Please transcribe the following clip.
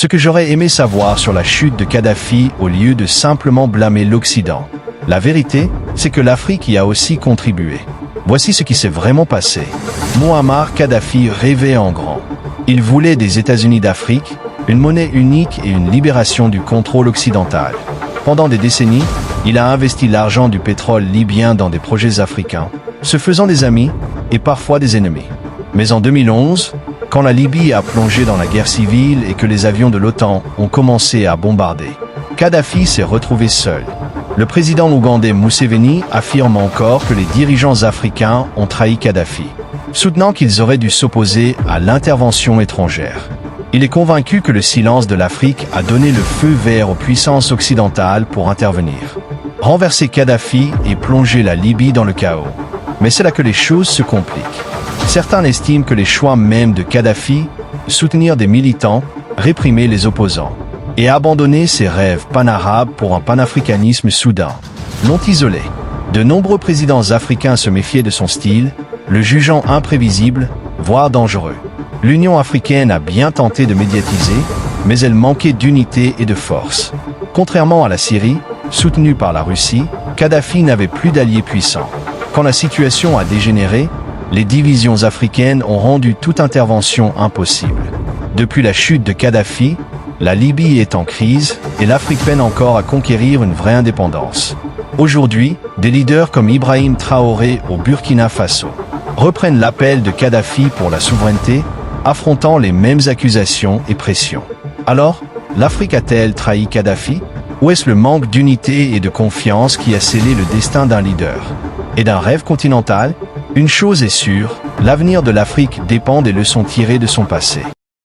Ce que j'aurais aimé savoir sur la chute de Kadhafi au lieu de simplement blâmer l'Occident. La vérité, c'est que l'Afrique y a aussi contribué. Voici ce qui s'est vraiment passé. Mouammar Kadhafi rêvait en grand. Il voulait des États-Unis d'Afrique, une monnaie unique et une libération du contrôle occidental. Pendant des décennies, il a investi l'argent du pétrole libyen dans des projets africains, se faisant des amis et parfois des ennemis. Mais en 2011, quand la Libye a plongé dans la guerre civile et que les avions de l'OTAN ont commencé à bombarder, Kadhafi s'est retrouvé seul. Le président ougandais Museveni affirme encore que les dirigeants africains ont trahi Kadhafi, soutenant qu'ils auraient dû s'opposer à l'intervention étrangère. Il est convaincu que le silence de l'Afrique a donné le feu vert aux puissances occidentales pour intervenir, renverser Kadhafi et plonger la Libye dans le chaos. Mais c'est là que les choses se compliquent. Certains estiment que les choix même de Kadhafi, soutenir des militants, réprimer les opposants, et abandonner ses rêves panarabes pour un panafricanisme soudain, non isolé. De nombreux présidents africains se méfiaient de son style, le jugeant imprévisible, voire dangereux. L'Union africaine a bien tenté de médiatiser, mais elle manquait d'unité et de force. Contrairement à la Syrie, soutenue par la Russie, Kadhafi n'avait plus d'alliés puissants. Quand la situation a dégénéré, les divisions africaines ont rendu toute intervention impossible. Depuis la chute de Kadhafi, la Libye est en crise et l'Afrique peine encore à conquérir une vraie indépendance. Aujourd'hui, des leaders comme Ibrahim Traoré au Burkina Faso reprennent l'appel de Kadhafi pour la souveraineté, affrontant les mêmes accusations et pressions. Alors, l'Afrique a-t-elle trahi Kadhafi? Ou est-ce le manque d'unité et de confiance qui a scellé le destin d'un leader? Et d'un rêve continental? Une chose est sûre, l'avenir de l'Afrique dépend des leçons tirées de son passé.